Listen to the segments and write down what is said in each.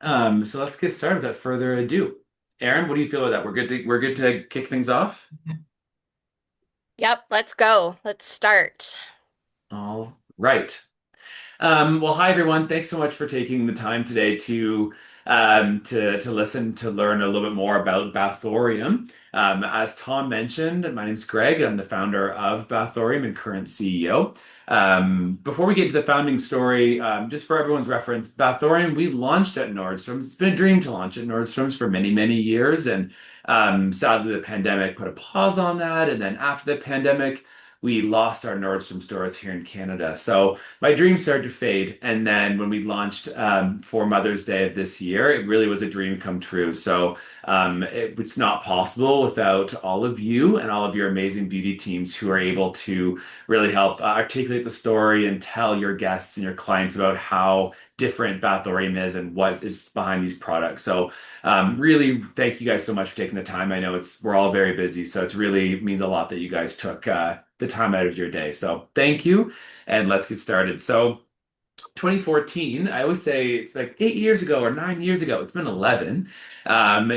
So let's get started without further ado. Aaron, what do you feel about that? We're good to kick things off? Yep, let's go. Let's start. All right. Well, hi everyone. Thanks so much for taking the time today to listen to learn a little bit more about Bathorium. As Tom mentioned, my name's Greg. I'm the founder of Bathorium and current CEO. Before we get to the founding story, just for everyone's reference, Bathorium we launched at Nordstrom's. It's been a dream to launch at Nordstrom's for many, many years, and sadly the pandemic put a pause on that. And then after the pandemic, we lost our Nordstrom stores here in Canada. So my dreams started to fade. And then when we launched for Mother's Day of this year, it really was a dream come true. So it's not possible without all of you and all of your amazing beauty teams who are able to really help articulate the story and tell your guests and your clients about how different Bathorium is and what is behind these products. So really thank you guys so much for taking the time. I know we're all very busy, so it really means a lot that you guys took the time out of your day. So thank you, and let's get started. So 2014, I always say it's like 8 years ago or 9 years ago. It's been 11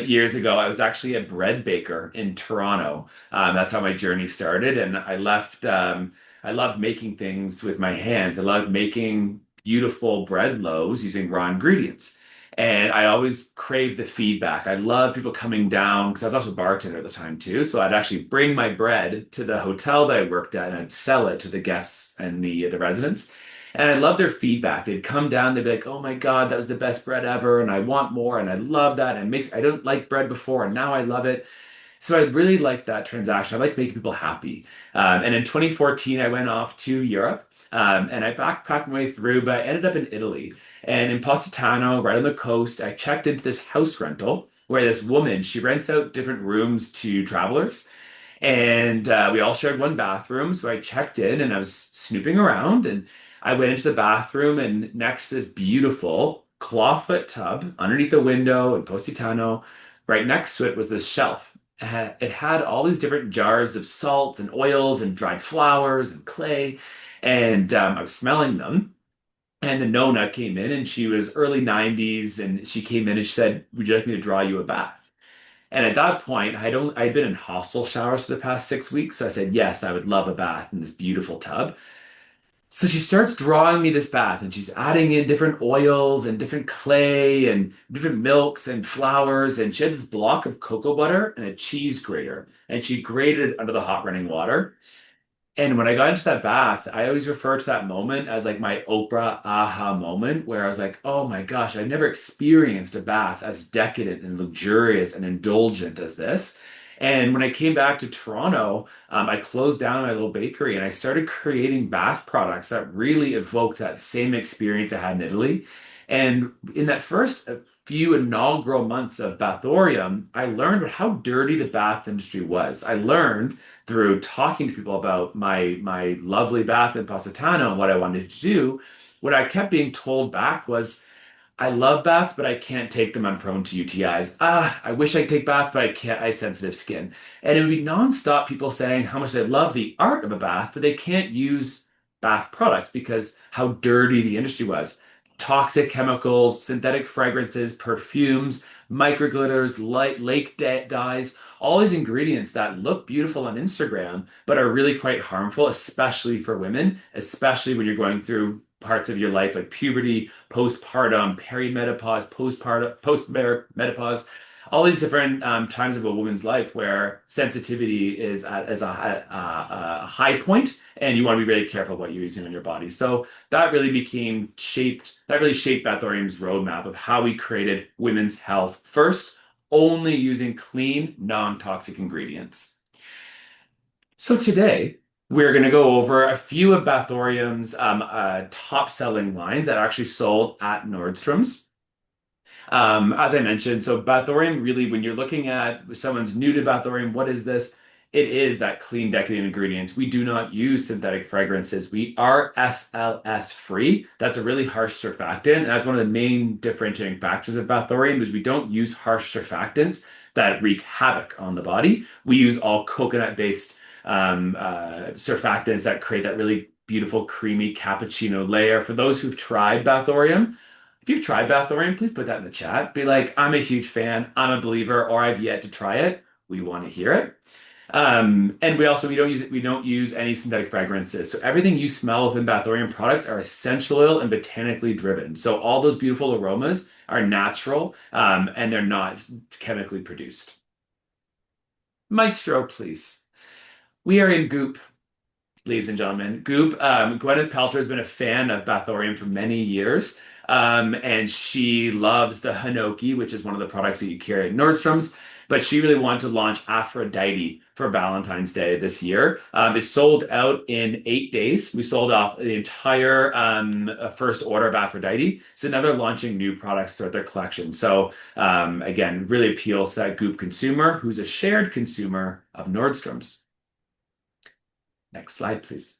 years ago. I was actually a bread baker in Toronto. That's how my journey started, and I left. I loved making things with my hands. I loved making beautiful bread loaves using raw ingredients. And I always craved the feedback. I love people coming down because I was also a bartender at the time too. So I'd actually bring my bread to the hotel that I worked at and I'd sell it to the guests and the residents. And I love their feedback. They'd come down, they'd be like, "Oh my God, that was the best bread ever, and I want more, and I love that." And it makes I don't like bread before, and now I love it. So I really like that transaction. I like making people happy. And in 2014, I went off to Europe, and I backpacked my way through, but I ended up in Italy. And in Positano, right on the coast, I checked into this house rental where this woman, she rents out different rooms to travelers. And we all shared one bathroom. So I checked in and I was snooping around and I went into the bathroom and next to this beautiful clawfoot tub underneath the window in Positano, right next to it was this shelf. It had all these different jars of salts and oils and dried flowers and clay. And I was smelling them. And the Nona came in and she was early 90s and she came in and she said, "Would you like me to draw you a bath?" And at that point, I'd been in hostel showers for the past 6 weeks. So I said, yes, I would love a bath in this beautiful tub. So she starts drawing me this bath and she's adding in different oils and different clay and different milks and flowers. And she had this block of cocoa butter and a cheese grater. And she grated it under the hot running water. And when I got into that bath, I always refer to that moment as like my Oprah aha moment, where I was like, oh my gosh, I've never experienced a bath as decadent and luxurious and indulgent as this. And when I came back to Toronto, I closed down my little bakery and I started creating bath products that really evoked that same experience I had in Italy. And in that first few inaugural months of Bathorium, I learned how dirty the bath industry was. I learned through talking to people about my lovely bath in Positano and what I wanted to do, what I kept being told back was, "I love baths, but I can't take them. I'm prone to UTIs. I wish I could take baths, but I can't. I have sensitive skin." And it would be nonstop people saying how much they love the art of a bath, but they can't use bath products because how dirty the industry was. Toxic chemicals, synthetic fragrances, perfumes, microglitters, light lake dyes, all these ingredients that look beautiful on Instagram, but are really quite harmful, especially for women, especially when you're going through parts of your life like puberty, postpartum, perimenopause, postmenopause, all these different times of a woman's life where sensitivity is a high point, and you want to be very careful what you're using on your body. So that really shaped Bathorium's roadmap of how we created women's health first, only using clean, non-toxic ingredients. So today, we're going to go over a few of Bathorium's top-selling lines that are actually sold at Nordstrom's. As I mentioned, so Bathorium really, when you're looking at someone's new to Bathorium, what is this? It is that clean, decadent ingredients. We do not use synthetic fragrances. We are SLS free. That's a really harsh surfactant. And that's one of the main differentiating factors of Bathorium is we don't use harsh surfactants that wreak havoc on the body. We use all coconut-based surfactants that create that really beautiful, creamy cappuccino layer. For those who've tried Bathorium, If you've tried Bathorium, please put that in the chat. Be like, I'm a huge fan, I'm a believer, or I've yet to try it. We want to hear it. And we don't use any synthetic fragrances. So everything you smell within Bathorium products are essential oil and botanically driven. So all those beautiful aromas are natural, and they're not chemically produced. Maestro, please. We are in Goop, ladies and gentlemen. Goop, Gwyneth Paltrow has been a fan of Bathorium for many years. And she loves the Hinoki, which is one of the products that you carry at Nordstrom's. But she really wanted to launch Aphrodite for Valentine's Day this year. It sold out in 8 days. We sold off the entire first order of Aphrodite. So now they're launching new products throughout their collection. So again, really appeals to that Goop consumer who's a shared consumer of Nordstrom's. Next slide, please.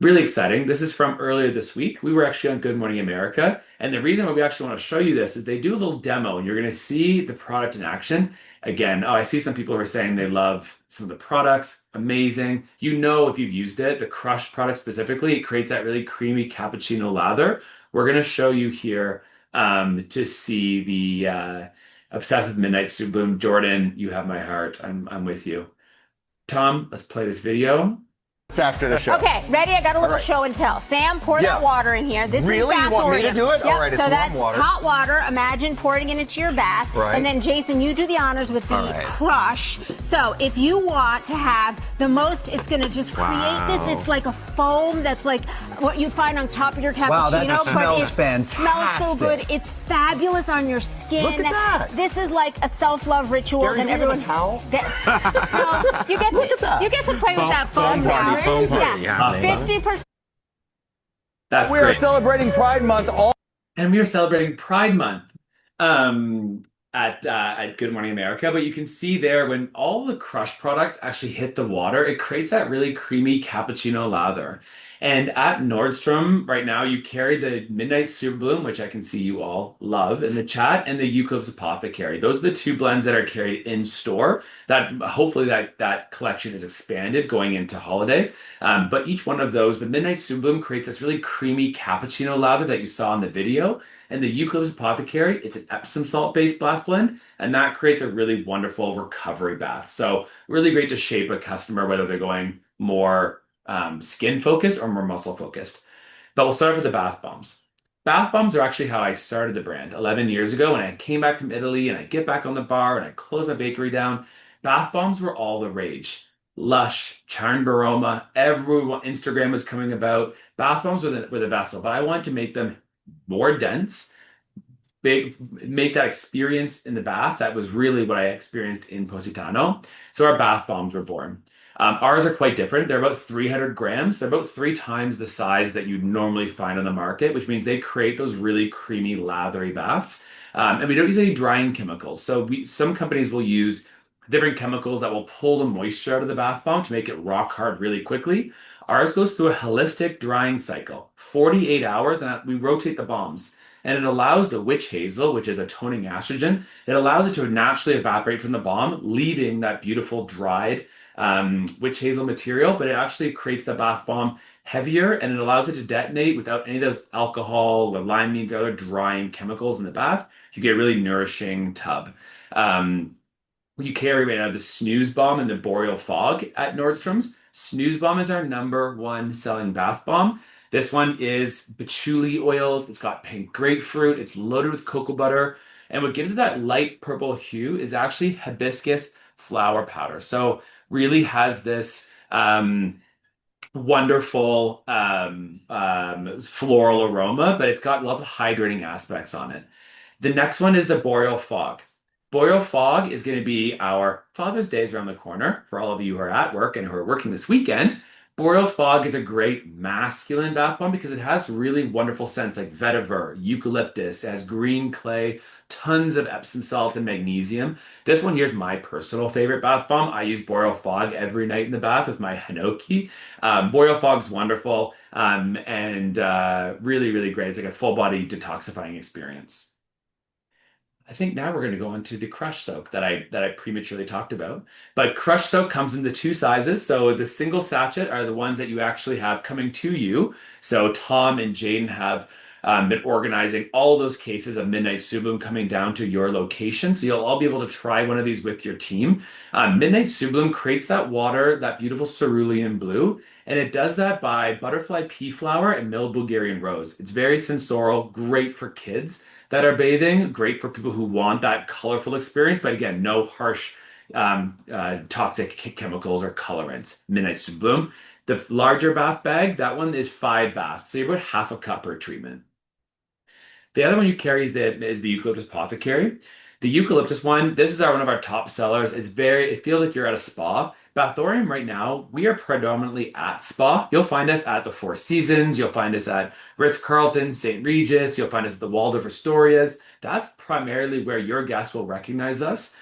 Really exciting. This is from earlier this week. We were actually on Good Morning America. And the reason why we actually want to show you this is they do a little demo and you're going to see the product in action. Again, I see some people who are saying they love some of the products. Amazing. You know, if you've used it, the Crush product specifically, it creates that really creamy cappuccino lather. We're going to show you here to see the Obsessive Midnight Soup Bloom. Jordan, you have my heart. I'm with you. Tom, let's play this video. It's after the show. Okay, ready? I got a little show and tell. Sam, pour that water in here. This really? is Bathorium. You want me to do it? Yep. All right, so it's that's warm water. hot water. Imagine pouring it into your bath. Right. And then, Jason, you do the honors with the Crush. So if you want to have the most, it's going to just create this. It's like a foam that's like what you find on top of your cappuccino. Wow, that smells but it fantastic. smells so good. It's fabulous on your skin. Look at that. This is like a self-love ritual. Gary, that do you have everyone. a towel? No, you get to Look at that. you get to play with that foam now. Foam party, Yeah. awesome. 50%. That's We are great. celebrating Pride Month all. And we are celebrating Pride Month at Good Morning America. But you can see there when all the Crush products actually hit the water, it creates that really creamy cappuccino lather. And at Nordstrom right now, you carry the Midnight Super Bloom, which I can see you all love in the chat, and the Eucalyptus Apothecary. Those are the two blends that are carried in store. That hopefully that collection is expanded going into holiday. But each one of those, the Midnight Super Bloom creates this really creamy cappuccino lather that you saw in the video. And the Eucalyptus Apothecary, it's an Epsom salt-based bath blend, and that creates a really wonderful recovery bath. So really great to shape a customer, whether they're going more skin focused or more muscle focused. But we'll start with the bath bombs. Bath bombs are actually how I started the brand 11 years ago when I came back from Italy and I get back on the bar and I close my bakery down. Bath bombs were all the rage. Lush, Charmed Baroma, everyone, Instagram was coming about. Bath bombs were the vessel, but I wanted to make them more dense, make that experience in the bath. That was really what I experienced in Positano. So our bath bombs were born. Ours are quite different. They're about 300 grams. They're about 3 times the size that you'd normally find on the market, which means they create those really creamy, lathery baths. And we don't use any drying chemicals. So some companies will use different chemicals that will pull the moisture out of the bath bomb to make it rock hard really quickly. Ours goes through a holistic drying cycle, 48 hours, and we rotate the bombs. And it allows the witch hazel, which is a toning estrogen, it allows it to naturally evaporate from the bomb, leaving that beautiful dried witch hazel material, but it actually creates the bath bomb heavier and it allows it to detonate without any of those alcohol or limonene or other drying chemicals in the bath. You get a really nourishing tub. You carry right now the Snooze Bomb and the Boreal Fog at Nordstrom's. Snooze Bomb is our #1 selling bath bomb. This one is patchouli oils. It's got pink grapefruit. It's loaded with cocoa butter. And what gives it that light purple hue is actually hibiscus flower powder. So really has this wonderful floral aroma, but it's got lots of hydrating aspects on it. The next one is the Boreal Fog. Boreal Fog is going to be our Father's Day is around the corner for all of you who are at work and who are working this weekend. Boreal Fog is a great masculine bath bomb because it has really wonderful scents like vetiver, eucalyptus, it has green clay, tons of Epsom salts and magnesium. This one here is my personal favorite bath bomb. I use Boreal Fog every night in the bath with my Hinoki. Boreal Fog's wonderful and really, really great. It's like a full body detoxifying experience. I think now we're going to go on to the Crush Soak that I prematurely talked about. But Crush Soak comes in the 2 sizes. So the single sachet are the ones that you actually have coming to you. So Tom and Jaden have been organizing all those cases of Midnight Subloom coming down to your location. So you'll all be able to try one of these with your team. Midnight Subloom creates that water, that beautiful cerulean blue, and it does that by butterfly pea flower and milled Bulgarian rose. It's very sensorial, great for kids that are bathing, great for people who want that colorful experience, but again, no harsh toxic chemicals or colorants. Midnight Subloom. The larger bath bag, that one is 5 baths, so you're about half a cup per treatment. The other one you carry is the eucalyptus apothecary. The eucalyptus one, this is one of our top sellers. It feels like you're at a spa. Bathorium right now, we are predominantly at spa. You'll find us at the Four Seasons. You'll find us at Ritz-Carlton, St. Regis. You'll find us at the Waldorf Astorias. That's primarily where your guests will recognize us.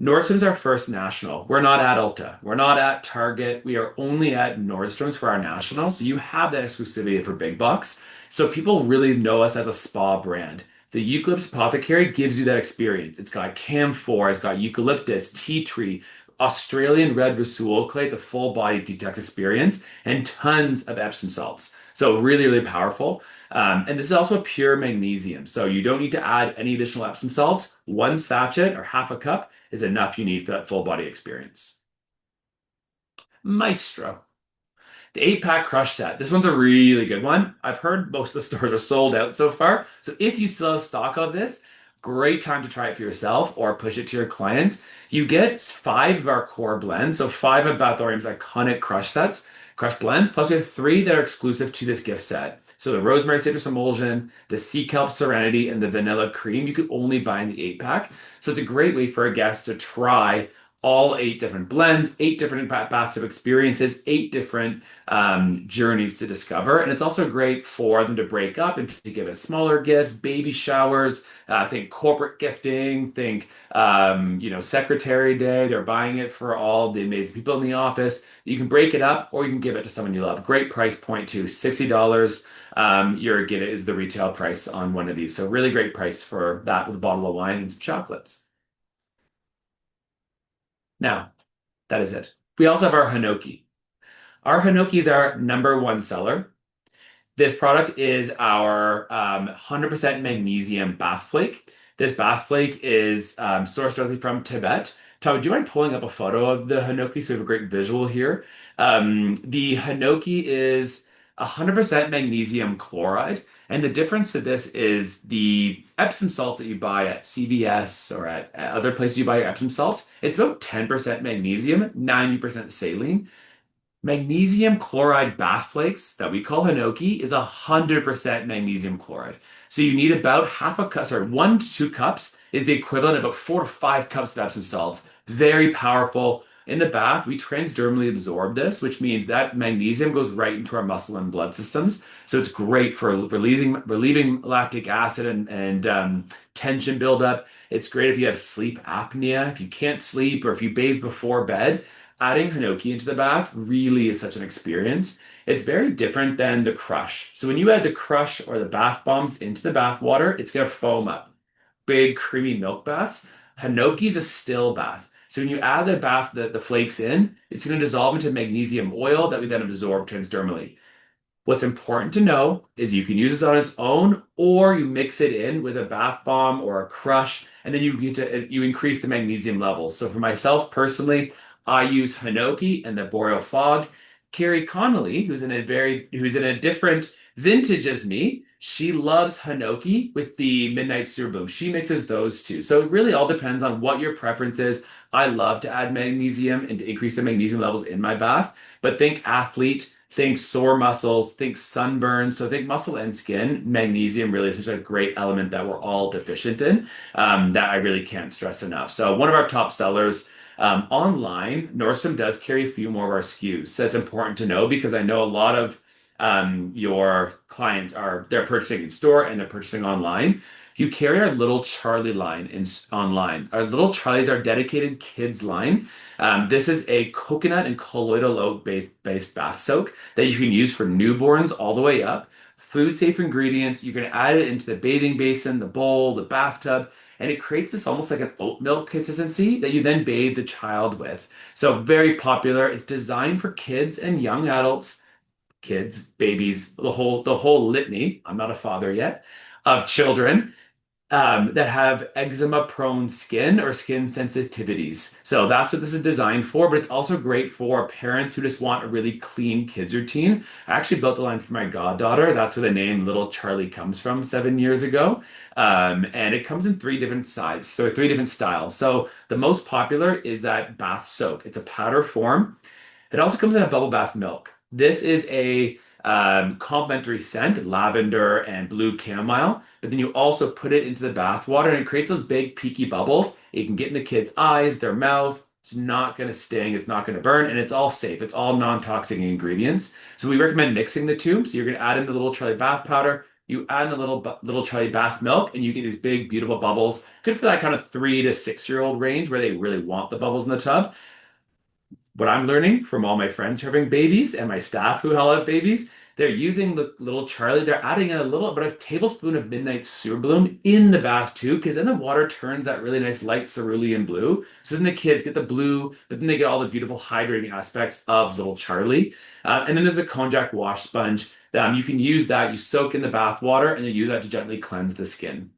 Nordstrom's our first national. We're not at Ulta. We're not at Target. We are only at Nordstrom's for our national. So you have that exclusivity for big bucks. So people really know us as a spa brand. The Eucalyptus Apothecary gives you that experience. It's got camphor, it's got eucalyptus, tea tree, Australian red rosol clay. It's a full body detox experience and tons of Epsom salts. So really, really powerful. And this is also a pure magnesium. So you don't need to add any additional Epsom salts. One sachet or half a cup is enough you need for that full body experience. Maestro. The 8-pack crush set. This one's a really good one. I've heard most of the stores are sold out so far. So if you still have stock of this, great time to try it for yourself or push it to your clients. You get 5 of our core blends. So 5 of Bathorium's iconic crush blends, plus we have 3 that are exclusive to this gift set. So the rosemary citrus emulsion, the sea kelp serenity, and the vanilla cream you could only buy in the 8-pack. So it's a great way for a guest to try all 8 different blends, 8 different bathtub experiences, 8 different journeys to discover. And it's also great for them to break up and to give us smaller gifts, baby showers, think corporate gifting, think, secretary day. They're buying it for all the amazing people in the office. You can break it up or you can give it to someone you love. Great price point too, $60. You're get it is the retail price on one of these. So really great price for that with a bottle of wine and some chocolates. Now, that is it. We also have our Hinoki. Our Hinoki is our #1 seller. This product is our 100% magnesium bath flake. This bath flake is sourced directly from Tibet. Tom, do you mind pulling up a photo of the Hinoki so we have a great visual here? The Hinoki is 100% magnesium chloride. And the difference to this is the Epsom salts that you buy at CVS or at other places you buy your Epsom salts, it's about 10% magnesium, 90% saline. Magnesium chloride bath flakes that we call Hinoki is 100% magnesium chloride. So you need about half a cup, 1 to 2 cups is the equivalent of about 4 to 5 cups of Epsom salts. Very powerful. In the bath, we transdermally absorb this, which means that magnesium goes right into our muscle and blood systems. So it's great for relieving lactic acid and tension buildup. It's great if you have sleep apnea, if you can't sleep, or if you bathe before bed. Adding Hinoki into the bath really is such an experience. It's very different than the Crush. So when you add the Crush or the bath bombs into the bath water, it's going to foam up. Big, creamy milk baths. Hinoki is a still bath. So when you add the flakes in, it's going to dissolve into magnesium oil that we then absorb transdermally. What's important to know is you can use this on its own, or you mix it in with a bath bomb or a Crush, and then you increase the magnesium levels. So for myself personally, I use Hinoki and the Boreal Fog. Carrie Connolly, who's in a different vintage as me, she loves Hinoki with the Midnight Surboom. She mixes those two. So it really all depends on what your preference is. I love to add magnesium and to increase the magnesium levels in my bath. But think athlete, think sore muscles, think sunburn. So think muscle and skin. Magnesium really is such a great element that we're all deficient in that I really can't stress enough. So one of our top sellers. Online, Nordstrom does carry a few more of our SKUs. So that's important to know because I know a lot of your clients they're purchasing in store and they're purchasing online. You carry our Little Charlie line online. Our Little Charlie's our dedicated kids line. This is a coconut and colloidal oak based bath soak that you can use for newborns all the way up. Food safe ingredients. You can add it into the bathing basin, the bowl, the bathtub, and it creates this almost like an oat milk consistency that you then bathe the child with. So very popular. It's designed for kids and young adults. kids, babies, the whole litany. I'm not a father yet of children that have eczema-prone skin or skin sensitivities. So that's what this is designed for, but it's also great for parents who just want a really clean kids routine. I actually built the line for my goddaughter. That's where the name Little Charlie comes from 7 years ago. And it comes in three different sizes, so three different styles. So the most popular is that bath soak. It's a powder form. It also comes in a bubble bath milk. This is a complementary scent, lavender and blue chamomile. But then you also put it into the bath water and it creates those big peaky bubbles. It can get in the kids' eyes, their mouth. It's not going to sting, it's not going to burn, and it's all safe. It's all non-toxic ingredients. So we recommend mixing the two. So you're going to add in the little Charlie bath powder. You add in a little Charlie bath milk, and you get these big, beautiful bubbles. Good for that kind of 3 to 6 year old range where they really want the bubbles in the tub. What I'm learning from all my friends who are having babies and my staff who have babies, they're using the little Charlie. They're adding in a little about a tablespoon of midnight sewer bloom in the bath too, because then the water turns that really nice light cerulean blue. So then the kids get the blue, but then they get all the beautiful hydrating aspects of little Charlie. And then there's the konjac wash sponge. You can use that. You soak in the bath water and then use that to gently cleanse the skin.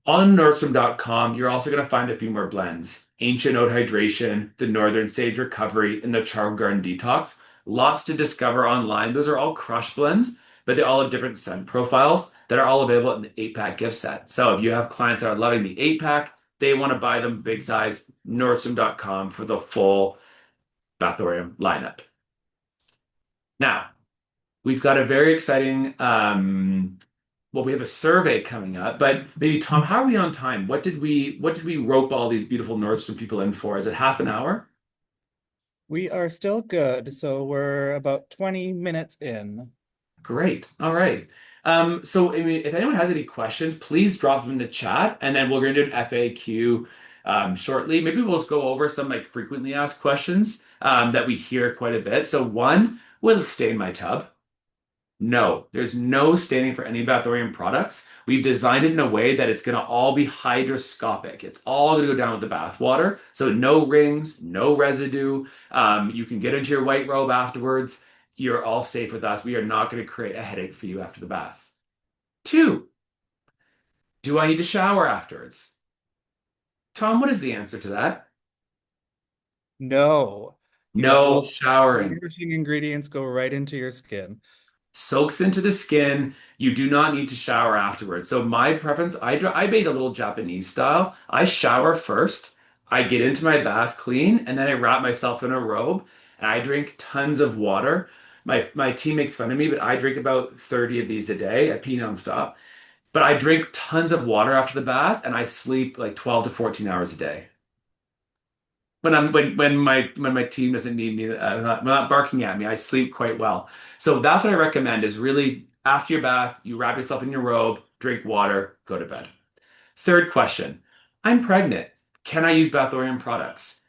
On Nordstrom.com, you're also going to find a few more blends. Ancient Oat Hydration, the Northern Sage Recovery, and the Charcoal Garden Detox. Lots to discover online. Those are all crush blends, but they all have different scent profiles that are all available in the 8-pack gift set. So if you have clients that are loving the 8-pack, they want to buy them big size, Nordstrom.com for the full Bathorium lineup. Now, we've got a very exciting well, we have a survey coming up, but maybe Tom, how are we on time? What did we rope all these beautiful Nordstrom people in for? Is it half an hour? We are still good, so we're about 20 minutes in. Great. All right. So I mean, if anyone has any questions, please drop them in the chat, and then we're going to do an FAQ shortly. Maybe we'll just go over some like frequently asked questions that we hear quite a bit. So one, will it stain my tub? No, there's no staining for any Bathorium products. We've designed it in a way that it's going to all be hydroscopic. It's all going to go down with the bath water. So no rings, no residue. You can get into your white robe afterwards. You're all safe with us. We are not going to create a headache for you after the bath. Two, do I need to shower afterwards? Tom, what is the answer to that? No, you let No those showering. nourishing ingredients go right into your skin. Soaks into the skin. You do not need to shower afterwards. So my preference, I bathe a little Japanese style. I shower first. I get into my bath clean, and then I wrap myself in a robe, and I drink tons of water. My team makes fun of me, but I drink about 30 of these a day. I pee nonstop. But I drink tons of water after the bath, and I sleep like 12 to 14 hours a day. When my team doesn't need me, not barking at me, I sleep quite well. So that's what I recommend is really after your bath, you wrap yourself in your robe, drink water, go to bed. Third question. I'm pregnant. Can I use Bathorium products?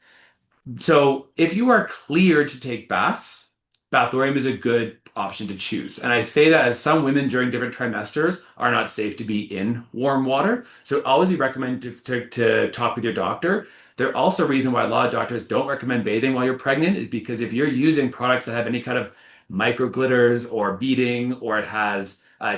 So if you are cleared to take baths, Bathorium is a good option to choose. And I say that as some women during different trimesters are not safe to be in warm water. So always you recommend to talk with your doctor. There also a reason why a lot of doctors don't recommend bathing while you're pregnant is because if you're using products that have any kind of micro glitters or beading or it's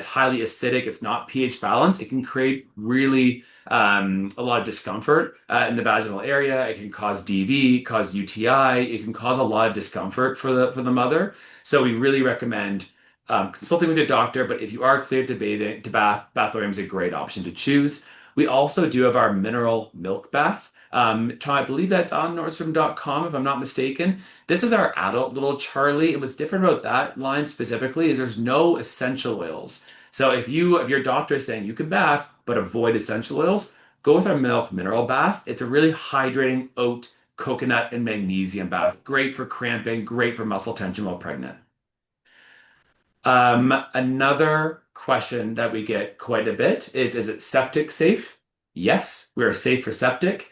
highly acidic, it's not pH balanced, it can create really a lot of discomfort in the vaginal area. It can cause DV, cause UTI. It can cause a lot of discomfort for the mother. So we really recommend consulting with your doctor. But if you are cleared to Bathorium is a great option to choose. We also do have our mineral milk bath. Tom, I believe that's on Nordstrom.com if I'm not mistaken. This is our adult little Charlie. And what's different about that line specifically is there's no essential oils. So if your doctor is saying you can bath but avoid essential oils, go with our milk mineral bath. It's a really hydrating oat, coconut, and magnesium bath. Great for cramping, great for muscle tension while pregnant. Another question that we get quite a bit is it septic safe? Yes, we are safe for septic.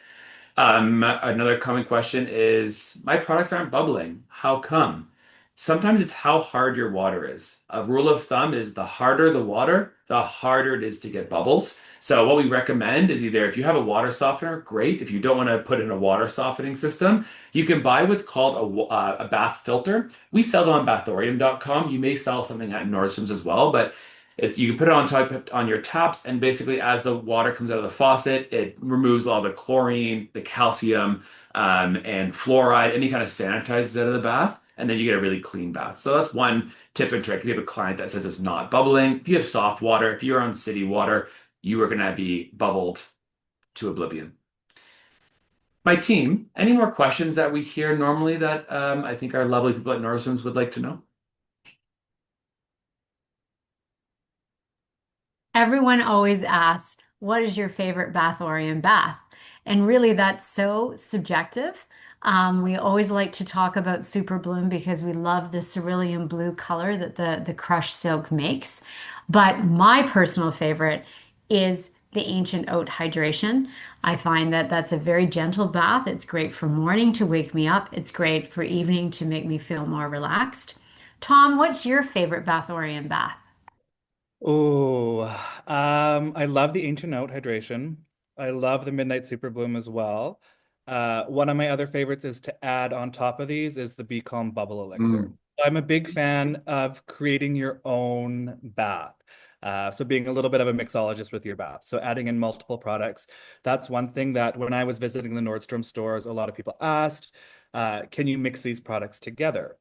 Another common question is, my products aren't bubbling. How come? Sometimes it's how hard your water is. A rule of thumb is the harder the water, the harder it is to get bubbles. So what we recommend is either if you have a water softener, great. If you don't want to put in a water softening system, you can buy what's called a bath filter. We sell them on Bathorium.com. You may sell something at Nordstrom's as well, but you can put it on top on your taps, and basically as the water comes out of the faucet, it removes all the chlorine, the calcium, and fluoride, any kind of sanitizes out of the bath, and then you get a really clean bath. So that's one tip and trick. If you have a client that says it's not bubbling, if you have soft water, if you're on city water, you are going to be bubbled to oblivion. My team, any more questions that we hear normally that I think our lovely people at Nordstrom's would like to know? Everyone always asks, what is your favorite Bathorium bath? And really, that's so subjective. We always like to talk about Super Bloom because we love the cerulean blue color that the crushed silk makes. But my personal favorite is the Ancient Oat Hydration. I find that that's a very gentle bath. It's great for morning to wake me up. It's great for evening to make me feel more relaxed. Tom, what's your favorite Bathorium bath? Oh, I love the Ancient Note hydration. I love the Midnight Super Bloom as well. One of my other favorites is to add on top of these is the Be Calm Bubble Elixir. Mm. I'm a big fan of creating your own bath. So being a little bit of a mixologist with your bath. So adding in multiple products. That's one thing that when I was visiting the Nordstrom stores, a lot of people asked, can you mix these products together?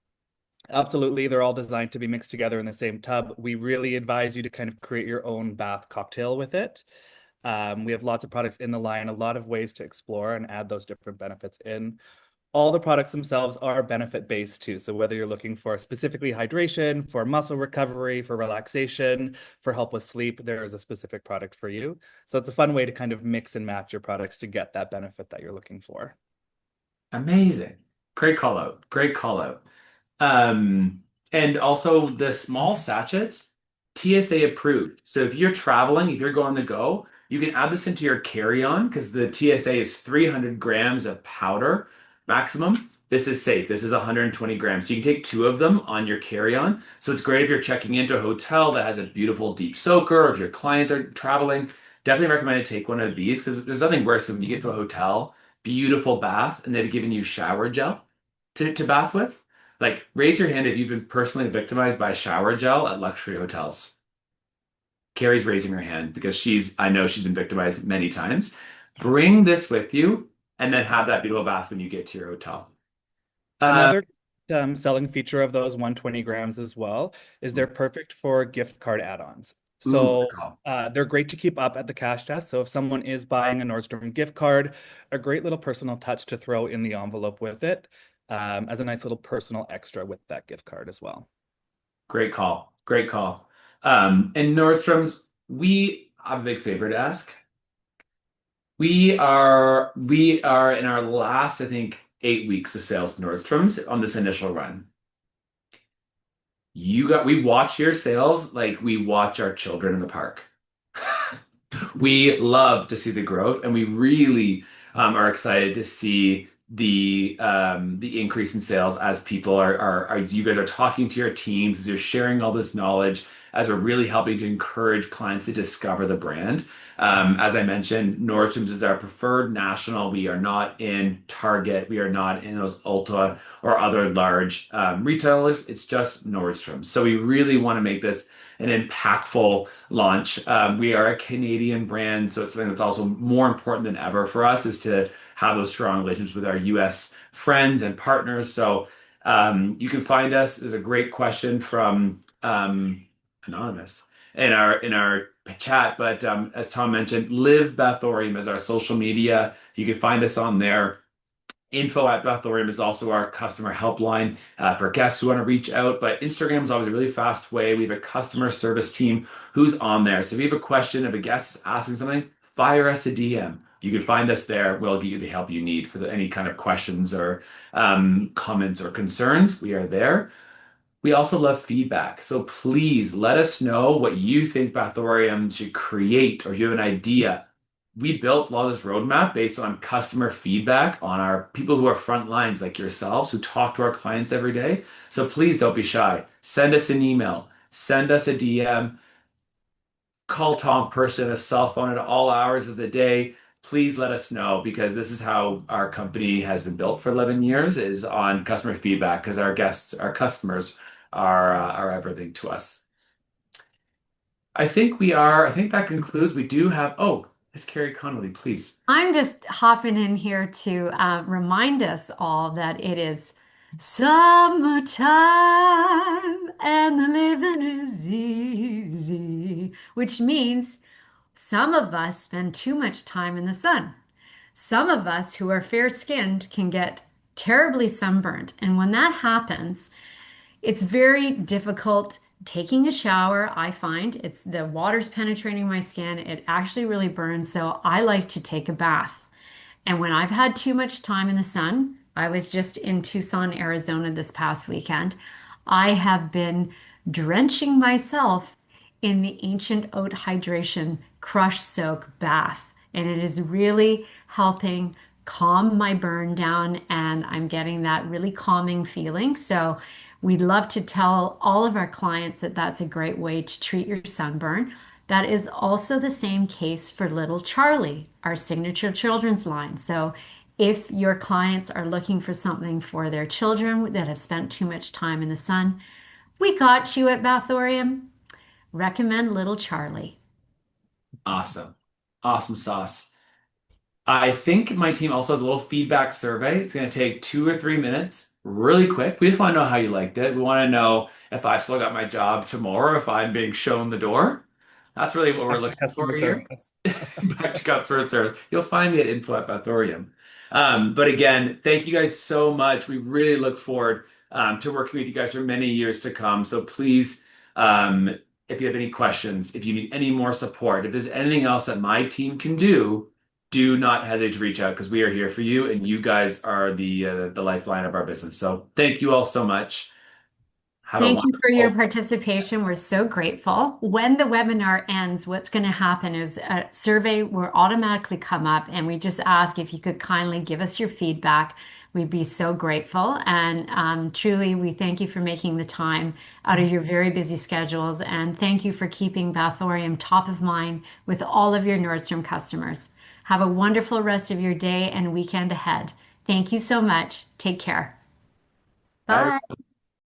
Absolutely. They're all designed to be mixed together in the same tub. We really advise you to kind of create your own bath cocktail with it. We have lots of products in the line, a lot of ways to explore and add those different benefits in. All the products themselves are benefit based too. So whether you're looking for specifically hydration, for muscle recovery, for relaxation, for help with sleep, there is a specific product for you. So it's a fun way to kind of mix and match your products to get that benefit that you're looking for. Amazing. Great call out. Great call out. Um, and also the small sachets, TSA approved. So if you're traveling, if you're going to go, you can add this into your carry-on because the TSA is 300 grams of powder maximum. This is safe. This is 120 grams. So you can take two of them on your carry-on. So it's great if you're checking into a hotel that has a beautiful deep soaker, or if your clients are traveling. Definitely recommend to take one of these because there's nothing worse than when you get to a hotel, beautiful bath, and they've given you shower gel to bath with. Like, raise your hand if you've been personally victimized by shower gel at luxury hotels. Carrie's raising her hand because I know she's been victimized many times. Bring this with you and then have that beautiful bath when you get to your hotel. Uh, Another selling feature of those 120 grams as well is they're perfect for gift card add-ons. good So call. they're great to keep up at the cash desk. So if someone is buying a Nordstrom gift card, a great little personal touch to throw in the envelope with it as a nice little personal extra with that gift card as well. Great call. Great call. And Nordstrom's, we have a big favor to ask. We are in our last, I think, 8 weeks of sales at Nordstrom's on this initial run. We watch your sales like we watch our children in the park. We love to see the growth, and we really are excited to see the increase in sales as people are you guys are talking to your teams, as you're sharing all this knowledge, as we're really helping to encourage clients to discover the brand. As I mentioned, Nordstrom's is our preferred national. We are not in Target. We are not in those Ulta or other large retailers. It's just Nordstrom. So we really want to make this an impactful launch. We are a Canadian brand, so it's something that's also more important than ever for us is to have those strong relationships with our US friends and partners. So you can find us. There's a great question from Anonymous in our chat, but as Tom mentioned, Live Bathorium is our social media. You can find us on there. Info at Bathorium is also our customer helpline for guests who want to reach out. But Instagram is always a really fast way. We have a customer service team who's on there. So if you have a question, if a guest is asking something, fire us a DM. You can find us there. We'll give you the help you need for any kind of questions or comments or concerns. We are there. We also love feedback. So please let us know what you think Bathorium should create, or if you have an idea. We built a lot of this roadmap based on customer feedback on our people who are front lines like yourselves who talk to our clients every day. So please don't be shy. Send us an email, send us a DM, call Tom person a cell phone at all hours of the day, please let us know because this is how our company has been built for 11 years is on customer feedback because our guests, our customers are everything to us. I think that concludes. We do have, oh, Miss Carrie Connolly, please. I'm just hopping in here to remind us all that it is summertime and the living is easy, which means some of us spend too much time in the sun. Some of us who are fair-skinned can get terribly sunburnt. And when that happens, it's very difficult taking a shower. I find it's the water's penetrating my skin. It actually really burns. So I like to take a bath. And when I've had too much time in the sun, I was just in Tucson, Arizona this past weekend. I have been drenching myself in the ancient oat hydration crush soak bath. And it is really helping calm my burn down. And I'm getting that really calming feeling. So we'd love to tell all of our clients that that's a great way to treat your sunburn. That is also the same case for Little Charlie, our signature children's line. So if your clients are looking for something for their children that have spent too much time in the sun, we got you at Bathorium. Recommend Little Charlie. Awesome. Awesome sauce. I think my team also has a little feedback survey. It's going to take 2 or 3 minutes, really quick. We just want to know how you liked it. We want to know if I still got my job tomorrow, if I'm being shown the door. That's really what we're Back to looking for customer here. service. Back to customer service. You'll find me at info at Bathorium. But again, thank you guys so much. We really look forward to working with you guys for many years to come. So please, if you have any questions, if you need any more support, if there's anything else that my team can do not hesitate to reach out because we are here for you, and you guys are the lifeline of our business. So thank you all so much. Have a Thank you for your wonderful. participation. We're so grateful. When the webinar ends, what's going to happen is a survey will automatically come up, and we just ask if you could kindly give us your feedback. We'd be so grateful. And truly, we thank you for making the time out of your very busy schedules. And thank you for keeping Bathorium top of mind with all of your Nordstrom customers. Have a wonderful rest of your day and weekend ahead. Thank you so much. Take care. Bye. Bye.